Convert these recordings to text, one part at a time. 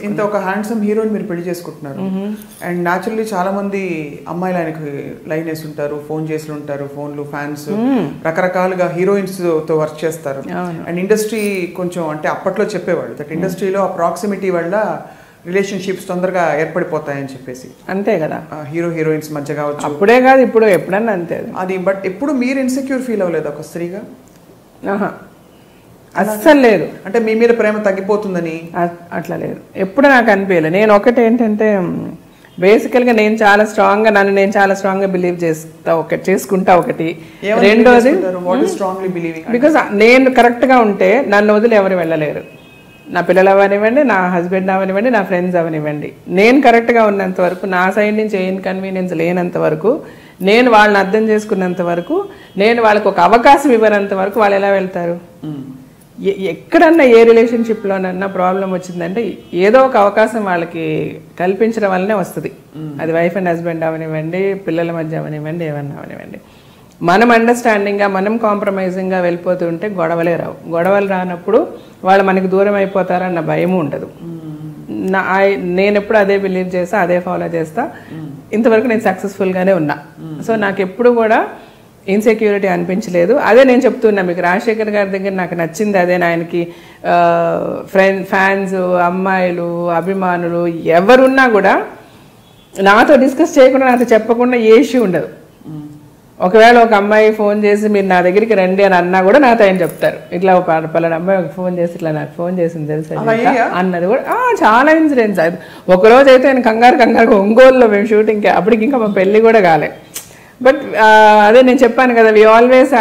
ఇంత ఒక హ్యాండ్సమ్ హీరోని మీరు పెళ్లి చేసుకుంటున్నారు అండ్ న్యాచురల్లీ చాలా మంది అమ్మాయిలు ఆయనకి లైన్ వేసి ఉంటారు, ఫోన్ చేసి ఉంటారు, ఫోన్లు ఫ్యాన్స్ రకరకాలుగా హీరోయిన్స్ తో వర్క్ చేస్తారు. అండ్ ఇండస్ట్రీ కొంచెం అంటే అప్పట్లో చెప్పేవాళ్ళు దట్ ఇండస్ట్రీలో ఆ ప్రాక్సిమిటీ వల్ల రిలేషన్షిప్స్ తొందరగా ఏర్పడిపోతాయని చెప్పేసి. అంతే కదా, హీరో హీరోయిన్స్ మధ్య కావచ్చు, అప్పుడే కాదు ఇప్పుడు ఎప్పుడన్నా అంతే అది. బట్ ఎప్పుడు మీరు ఇన్సెక్యూర్ ఫీల్ అవ్వలేదు ఒక స్త్రీగా? అస్సలు లేదు. అంటే మీ మీద ప్రేమ తగ్గిపోతుందని అట్లా లేదు, ఎప్పుడు నాకు అనిపించలేదు. నేను ఒకటి ఏంటంటే బేసికల్గా నేను చాలా స్ట్రాంగ్గా నేను చాలా స్ట్రాంగ్గా బిలీవ్ చేసుకుంటా ఒకటి. రెండోది బికాస్ నేను కరెక్ట్గా ఉంటే నన్ను వదిలి ఎవరు వెళ్ళలేరు. నా పిల్లలు అవనివ్వండి, నా హస్బెండ్ అవనివ్వండి, నా ఫ్రెండ్స్ అవనివ్వండి. నేను కరెక్ట్గా ఉన్నంత వరకు, నా సైడ్ నుంచి ఏ ఇన్కన్వీనియన్స్ లేనంత వరకు, నేను వాళ్ళని అర్థం చేసుకున్నంత వరకు, నేను వాళ్ళకి ఒక అవకాశం ఇవ్వనంత వరకు వాళ్ళు ఎలా వెళ్తారు? ఎక్కడన్నా ఏ రిలేషన్షిప్లోనన్నా ప్రాబ్లం వచ్చిందంటే ఏదో ఒక అవకాశం వాళ్ళకి కల్పించడం వల్లనే వస్తుంది. అది వైఫ్ అండ్ హస్బెండ్ అవనివ్వండి, పిల్లల మధ్య అవనివ్వండి, ఏమన్నా అవనివ్వండి. మనం అండర్స్టాండింగ్గా, మనం కాంప్రమైజింగ్గా వెళ్ళిపోతూ ఉంటే గొడవలే రావు. గొడవలు రానప్పుడు వాళ్ళు మనకి దూరం అయిపోతారన్న భయము ఉండదు. నేను ఎప్పుడు అదే బిలీవ్ చేస్తా, అదే ఫాలో చేస్తా. ఇంతవరకు నేను సక్సెస్ఫుల్గానే ఉన్నా. సో నాకు ఎప్పుడు కూడా ఇన్సెక్యూరిటీ అనిపించలేదు. అదే నేను చెప్తున్నా మీకు, రాజశేఖర్ గారి దగ్గర నాకు నచ్చింది అదే. ఆయనకి ఫ్యాన్స్, అమ్మాయిలు, అభిమానులు ఎవరున్నా కూడా నాతో డిస్కస్ చేయకుండా, నాతో చెప్పకుండా ఏ ఇష్యూ ఉండదు. ఒకవేళ ఒక అమ్మాయి ఫోన్ చేసి మీరు నా దగ్గరికి రండి అని అన్నా కూడా నాతో ఆయన చెప్తారు. ఇట్లా పలానా అమ్మాయి ఒక ఫోన్ చేసి ఇట్లా నాకు ఫోన్ చేసింది తెలుసా అన్నది కూడా. చాలా ఇన్సిడెంట్స్. ఒకరోజు అయితే ఆయన కంగారు ఒంగోలులో మేము షూటింగ్కి, అప్పటికి ఇంకా మా పెళ్ళి కూడా కాలే. బట్ అదే నేను చెప్పాను కదా, వి ఆల్వేస్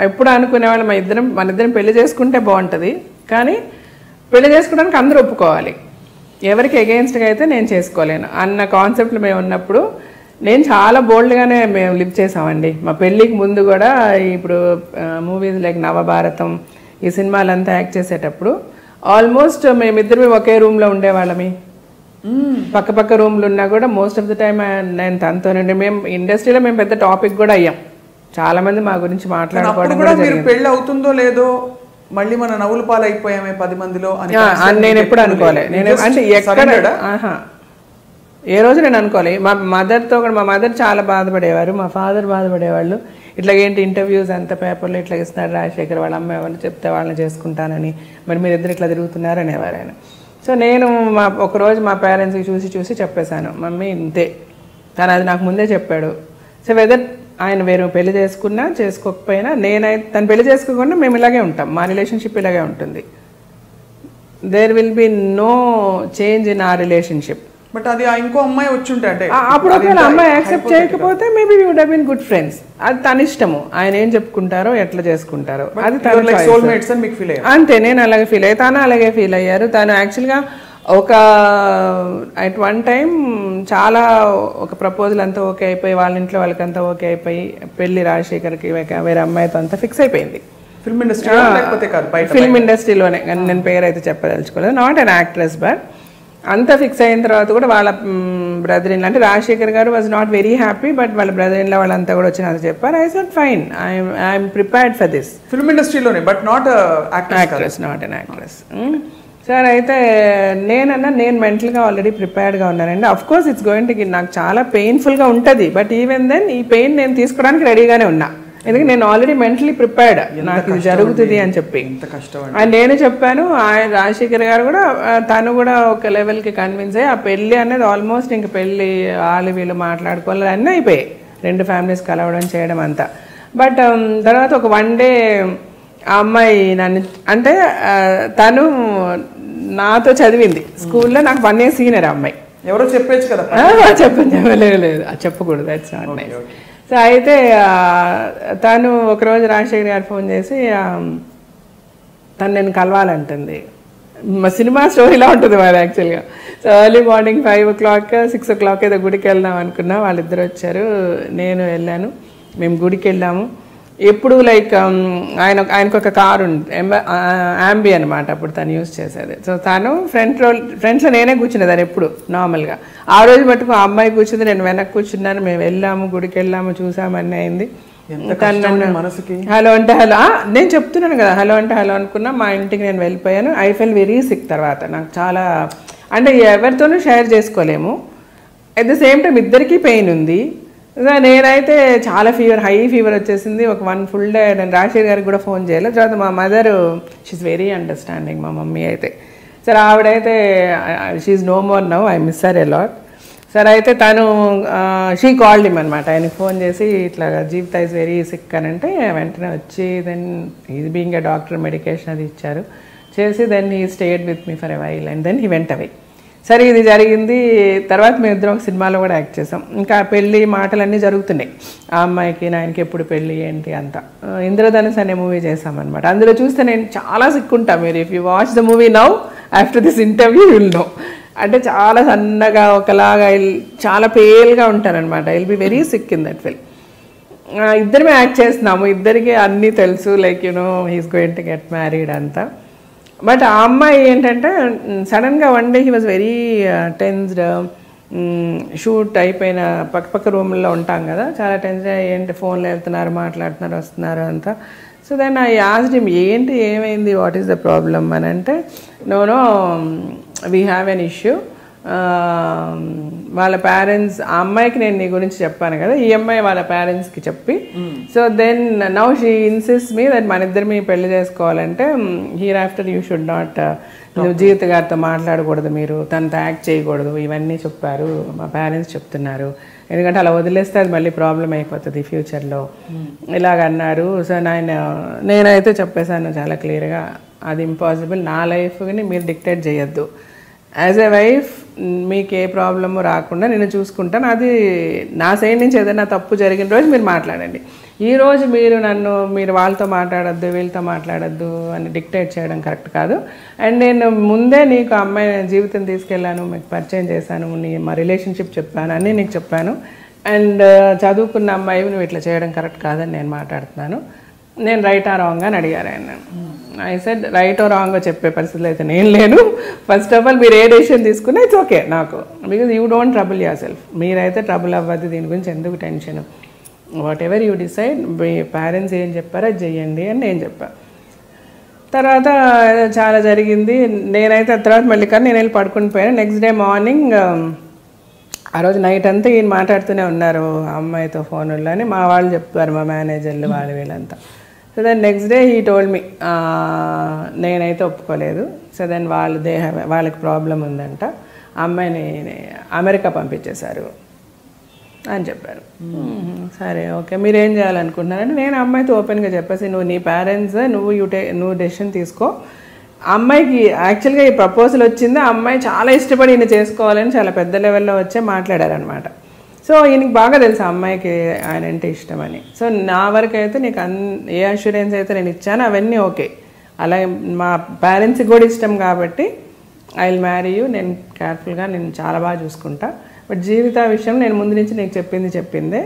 ఎప్పుడు అనుకునేవాళ్ళు మన ఇద్దరం పెళ్లి చేసుకుంటే బాగుంటుంది, కానీ పెళ్లి చేసుకోవడానికి అందరూ ఒప్పుకోవాలి. ఎవరికి ఎగెయిన్స్ట్గా అయితే నేను చేసుకోలేను అన్న కాన్సెప్ట్లో మేము ఉన్నప్పుడు నేను చాలా బోల్డ్గానే మేము లివ్ చేసామండి. మా పెళ్ళికి ముందు కూడా ఇప్పుడు మూవీస్ లైక్ నవభారతం ఈ సినిమాలంతా యాక్ట్ చేసేటప్పుడు ఆల్మోస్ట్ మేమిద్దరు ఒకే రూమ్లో ఉండేవాళ్ళమి. పక్క రూమ్లు ఉన్నా కూడా మోస్ట్ ఆఫ్ ద టైమ్ నేను తనతోనండి. మేము ఇండస్ట్రీలో మేము పెద్ద టాపిక్ కూడా అయ్యాం. చాలా మంది మా గురించి మాట్లాడుకోవడం కూడా జరిగింది. పెళ్ళి అవుతుందో లేదో మళ్ళీ మన నవ్వుల పాలు అయిపోయామే 10 మందిలో అని నేను ఎప్పుడు అనుకోలే. నేను అంటే ఎక్కడ ఏ రోజు నేను అనుకోలే. మా మదర్తో కూడా, మా మదర్ చాలా బాధపడేవారు, మా ఫాదర్ బాధపడేవాళ్ళు. ఇట్లా ఏంటి ఇంటర్వ్యూస్ అంత పేపర్లో ఇట్లా ఇస్తున్నారు రాజశేఖర్, వాళ్ళ అమ్మాయి వాళ్ళు చెప్తే వాళ్ళని చేసుకుంటానని, మరి మీరు ఇద్దరు ఇట్లా తిరుగుతున్నారు అనేవారు ఆయన. సో నేను ఒకరోజు మా పేరెంట్స్కి చూసి చెప్పేశాను, మమ్మీ ఇంతే. కానీ అది నాకు ముందే చెప్పాడు. సో వెదర్ ఆయన వేరే పెళ్లి చేసుకున్నా చేసుకోకపోయినా, నేనైతే తను పెళ్లి చేసుకోకుండా మేము ఇలాగే ఉంటాం, మా రిలేషన్షిప్ ఇలాగే ఉంటుంది. There will be no change in ఆ రిలేషన్షిప్. బట్ అది ఇంకో అమ్మాయి వచ్చి ఉంటే అంటే అప్పుడు ఒకవేళ అమ్మాయి యాక్సెప్ట్ చేయకపోతే maybe would have been good friends. అది తన ఇష్టము, ఆయన ఏం చెప్పుకుంటారో ఎట్లా చేసుకుంటారో అది తన సోల్మేట్స్ అని మీకు ఫీల్ అయ్యారు. అంతే, నేను అలాగే ఫీల్ అయ్యి, తను అలాగే ఫీల్ అయ్యారు. తను యాక్చువల్గా అట్ వన్ టైం చాలా ఒక ప్రపోజల్ అంతా ఓకే అయిపోయి, వాళ్ళ ఇంట్లో వాళ్ళకంతా ఓకే అయిపోయి, పెళ్లి రాజశేఖర్కి వేరే అమ్మాయితో అంతా ఫిక్స్ అయిపోయింది. ఫిల్మ్ ఇండస్ట్రీలోనే, నేను పేరు అయితే చెప్పదలుచుకోలేదు, నాట్ అన్ యాక్ట్రెస్. బట్ అంతా ఫిక్స్ అయిన తర్వాత కూడా వాళ్ళ బ్రదర్ ఇన్, అంటే Rajasekhar garu was not very happy, but వాళ్ళ బ్రదర్ ఇన్ వాళ్ళంతా కూడా వచ్చి నాకు చెప్పారు. I said fine, I'm prepared for this. Film ఇండస్ట్రీలోనే, but not actress, not an actress. Sir అయితే నేను మెంటల్గా ఆల్రెడీ ప్రిపేర్డ్గా ఉన్నానండి. Of course it's going to, నాకు చాలా పెయిన్ఫుల్గా ఉంటుంది, బట్ ఈవెన్ దెన్ ఈ పెయిన్ నేను తీసుకోవడానికి రెడీగానే ఉన్నా. ఎందుకంటే నేను ఆల్రెడీ మెంటలీ ప్రిపేర్డ్, నాకు ఇది జరుగుతుంది అని చెప్పి. అండ్ నేను చెప్పాను, ఆయన రాజశేఖర్ గారు కూడా, తను కూడా ఒక లెవెల్కి కన్విన్స్ అయ్యి, ఆ పెళ్ళి అనేది ఆల్మోస్ట్ ఇంక పెళ్ళి వాళ్ళు వీళ్ళు మాట్లాడుకోవాలి అన్నీ అయిపోయాయి, 2 ఫ్యామిలీస్ కలవడం చేయడం అంతా. బట్ తర్వాత ఒక 1 డే ఆ అమ్మాయి నన్ను, అంటే తను నాతో చదివింది స్కూల్లో, నాకు 1 year సీనియర్ అమ్మాయి. ఎవరో చెప్పచ్చు కదా? చెప్పలేదు, చెప్పకూడదు, దట్స్ నాట్ నైస్. సో అయితే తను ఒకరోజు రాజశేఖర్ గారు ఫోన్ చేసి తను నేను కలవాలంటుంది. మా సినిమా స్టోరీలా ఉంటుంది మరి యాక్చువల్గా. So early morning 5 o'clock 6 o'clock ఏదో గుడికి వెళ్దాం అనుకున్నా. వాళ్ళిద్దరు వచ్చారు, నేను వెళ్ళాను. మేము గుడికి వెళ్ళాము. ఎప్పుడు లైక్ ఆయనకు ఒక కారు ఉంది, యాంబీ అనమాట, అప్పుడు తను యూజ్ చేసేది. సో తను ఫ్రంట్లో నేనే కూర్చునేదాన్ని ఎప్పుడు నార్మల్గా. ఆ రోజు మటుకు ఆ అమ్మాయి కూర్చుంది, నేను వెనక్కి కూర్చున్నాను. మేము వెళ్ళాము, గుడికి వెళ్ళాము, చూసాము, అన్నీ అయింది. మనసుకి హలో అంటే హలో, నేను చెప్తున్నాను కదా హలో అంటే హలో అనుకున్నా. మా ఇంటికి నేను వెళ్ళిపోయాను. I fell very sick. తర్వాత నాకు చాలా అంటే ఎవరితోనూ షేర్ చేసుకోలేము. అట్ ద సేమ్ టైం ఇద్దరికీ పెయిన్ ఉంది. నేనైతే చాలా హై ఫీవర్ వచ్చేసింది. ఒక 1 full day నేను రాజశేఖర్ గారికి కూడా ఫోన్ చేయలేదు. తర్వాత మా మదర్ షీఈస్ వెరీ అండర్స్టాండింగ్. మా మమ్మీ అయితే సరే ఆవిడైతే she is no more now, I miss her a lot. సరే అయితే తను షీ కాల్డ్ హిమ్ అనమాట. ఆయనకి ఫోన్ చేసి ఇట్లా జీవిత ఈజ్ వెరీ సిక్ అని అంటే వెంటనే వచ్చి then is being a doctor medication అది ఇచ్చారు చేసి then he stayed with me for a while and then he went away. సరే ఇది జరిగింది. తర్వాత మేము ఇద్దరం ఒక సినిమాలో కూడా యాక్ట్ చేసాం. ఇంకా పెళ్ళి మాటలన్నీ జరుగుతున్నాయి. ఆ అమ్మాయికి నాయనకి ఎప్పుడు పెళ్ళి ఏంటి అంతా. ఇంద్రధనుస్ అనే మూవీ చేసామన్నమాట. అందులో చూస్తే నేను చాలా సిక్కుంటా. మీరు if you watch the movie now after this interview will know. అంటే చాలా సన్నగా ఒకలాగా చాలా పేల్గా ఉంటారనమాట. I'll be very sick in that film. ఇద్దరమే యాక్ట్ చేస్తున్నాము. ఇద్దరికి అన్నీ తెలుసు. Like he's going to get married అంతా. బట్ ఆ అమ్మాయి ఏంటంటే సడన్గా one day he was very tensed. Shoot అయిపోయిన పక్క రూమ్లో ఉంటాం కదా, చాలా టెన్స్డ్. ఏంటి ఫోన్లో వెళ్తున్నారు, మాట్లాడుతున్నారు, వస్తున్నారు అంతా. So then I asked him ఏంటి ఏమైంది, వాట్ ఈస్ ద ప్రాబ్లమ్ అని అంటే no we have an issue. వాళ్ళ పేరెంట్స్ ఆ అమ్మాయికి నేను నీ గురించి చెప్పాను కదా, ఈ అమ్మాయి వాళ్ళ పేరెంట్స్కి చెప్పి so then now she insist me that మన ఇద్దరు మీ పెళ్లి చేసుకోవాలంటే hereafter you should not నువ్వు జీవిత గారితో మాట్లాడకూడదు, మీరు తనతో యాక్ట్ చేయకూడదు, ఇవన్నీ చెప్పారు మా పేరెంట్స్ చెప్తున్నారు. ఎందుకంటే అలా వదిలేస్తే అది మళ్ళీ ప్రాబ్లం అయిపోతుంది ఫ్యూచర్లో ఇలాగన్నారు. సో నేనైతే చెప్పేశాను చాలా క్లియర్గా, అది ఇంపాసిబుల్. నా లైఫ్ని మీరు డిక్టేట్ చేయొద్దు. యాజ్ ఎ వైఫ్ మీకు ఏ ప్రాబ్లము రాకుండా నేను చూసుకుంటాను. అది నా సైడ్ నుంచి ఏదైనా తప్పు జరిగిన రోజు మీరు మాట్లాడండి. ఈరోజు మీరు వాళ్ళతో మాట్లాడద్దు, వీళ్ళతో మాట్లాడద్దు అని డిక్టేట్ చేయడం కరెక్ట్ కాదు. అండ్ నేను ముందే నీకు అమ్మాయి జీవితం తీసుకెళ్ళాను, మీకు పరిచయం చేశాను, మా రిలేషన్షిప్ చెప్పాను, అన్నీ నీకు చెప్పాను. అండ్ చదువుకున్న అమ్మాయి నువ్వు ఇట్లా చేయడం కరెక్ట్ కాదని నేను మాట్లాడుతున్నాను. నేను రైట్ ఆ రాంగ్ అని అడిగారు ఆయన. I said right or wrong చెప్పే పరిస్థితులు అయితే నేను లేను. ఫస్ట్ ఆఫ్ ఆల్ మీరు ఏ డెసిషన్ తీసుకున్నా ఇట్స్ ఓకే నాకు, because you don't trouble yourself. మీరైతే ట్రబుల్ అవ్వద్దు, దీని గురించి ఎందుకు tension. Whatever you decide, మీ పేరెంట్స్ ఏం చెప్పారో అది చెయ్యండి అని నేను చెప్పాను. తర్వాత చాలా జరిగింది. నేనైతే తర్వాత మళ్ళీ కానీ నేను వెళ్ళి పడుకుని పోయాను. నెక్స్ట్ డే మార్నింగ్ ఆ రోజు నైట్ అంతా ఈయన మాట్లాడుతూనే ఉన్నారు అమ్మాయితో ఫోన్లో అని మా వాళ్ళు చెప్పారు, మా మేనేజర్లు వాళ్ళు వీళ్ళంతా. So then next day he told me నేనైతే ఒప్పుకోలేదు. సో దెన్ వాళ్ళకి ప్రాబ్లం ఉందంట, అమ్మాయిని అమెరికా పంపించేశారు అని చెప్పారు. సరే ఓకే మీరు ఏం చేయాలనుకుంటున్నారంటే నేను అమ్మాయితో ఓపెన్గా చెప్పేసి నువ్వు నీ పేరెంట్స్ నువ్వు డెసిషన్ తీసుకో. అమ్మాయికి యాక్చువల్గా ఈ ప్రపోజల్ వచ్చింది, ఆ అమ్మాయి చాలా ఇష్టపడి ఈయన చేసుకోవాలని చాలా పెద్ద లెవెల్లో వచ్చే మాట్లాడారనమాట. సో ఈయనకి బాగా తెలుసు అమ్మాయికి ఆయన అంటే ఇష్టమని. సో నా వరకు అయితే నీకు ఏ అష్యూరెన్స్ అయితే నేను ఇచ్చానో అవన్నీ ఓకే. అలాగే మా పేరెంట్స్కి కూడా ఇష్టం కాబట్టి ఐ విల్ మ్యారీ యూ, నేను కేర్ఫుల్గా నేను చాలా బాగా చూసుకుంటా. బట్ జీవిత విషయం నేను ముందు నుంచి నీకు చెప్పిందే.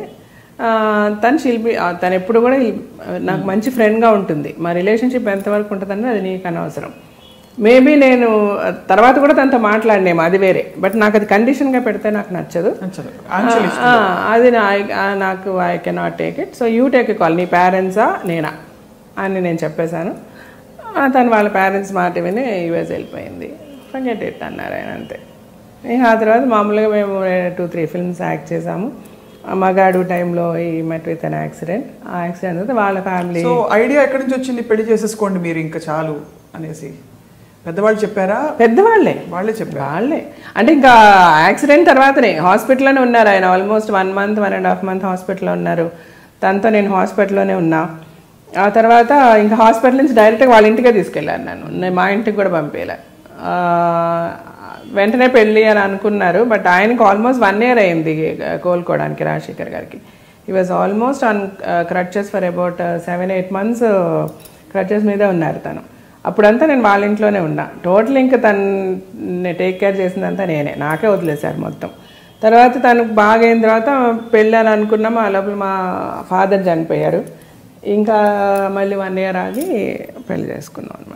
తను ఎప్పుడు కూడా నాకు మంచి ఫ్రెండ్గా ఉంటుంది. మా రిలేషన్షిప్ ఎంతవరకు ఉంటుందని అది నీకు అనవసరం. మేబీ నేను తర్వాత కూడా తనతో మాట్లాడినేమో, అది వేరే. బట్ నాకు అది కండిషన్గా పెడితే నాకు నచ్చదు. అది నాకు I cannot take it. So you take a call, నీ పేరెంట్సా నేనా అని నేను చెప్పేశాను. తను వాళ్ళ పేరెంట్స్ మాట విని యూఎస్ వెళ్ళిపోయింది. ఫర్గెట్ ఇట్ అన్నారు ఆయన, అంతే. ఆ తర్వాత మామూలుగా మేము 2-3 ఫిల్మ్స్ యాక్ట్ చేసాము. మగాడు టైంలో ఈ మెట్ విత్ అన్ యాక్సిడెంట్. ఆ యాక్సిడెంట్ అయితే వాళ్ళ ఫ్యామిలీ. సో ఐడియా ఎక్కడి నుంచి వచ్చింది పెళ్లి చేసేసుకోండి మీరు ఇంకా చాలు అనేసి? పెద్దవాళ్ళు చెప్పారా? వాళ్ళే చెప్పారు. వాళ్ళే అంటే ఇంకా యాక్సిడెంట్ తర్వాతనే హాస్పిటల్లోనే ఉన్నారు ఆయన. ఆల్మోస్ట్ 1 month 1.5 month హాస్పిటల్లో ఉన్నారు. తనతో నేను హాస్పిటల్లోనే ఉన్నా. ఆ తర్వాత ఇంకా హాస్పిటల్ నుంచి డైరెక్ట్గా వాళ్ళ ఇంటికే తీసుకెళ్ళాను. నేను మా ఇంటికి కూడా పంపేలా. వెంటనే పెళ్ళి అని అనుకున్నారు. బట్ ఆయనకు ఆల్మోస్ట్ 1 year అయింది కోలుకోవడానికి రాజశేఖర్ గారికి. He was almost on crutches for about 7-8 months crutches మీదే ఉన్నారు తను. అప్పుడంతా నేను వాళ్ళ ఇంట్లోనే ఉన్నా. టోటల్ ఇంకా తను టేక్ కేర్ చేసిందంతా నేనే, నాకే వదిలేశారు మొత్తం. తర్వాత తనకు బాగా అయిన తర్వాత పెళ్ళి అని అనుకున్నాము. ఆ లోపల మా ఫాదర్ చనిపోయారు. ఇంకా మళ్ళీ 1 year ఆగి పెళ్లి చేసుకున్నాం అనమాట.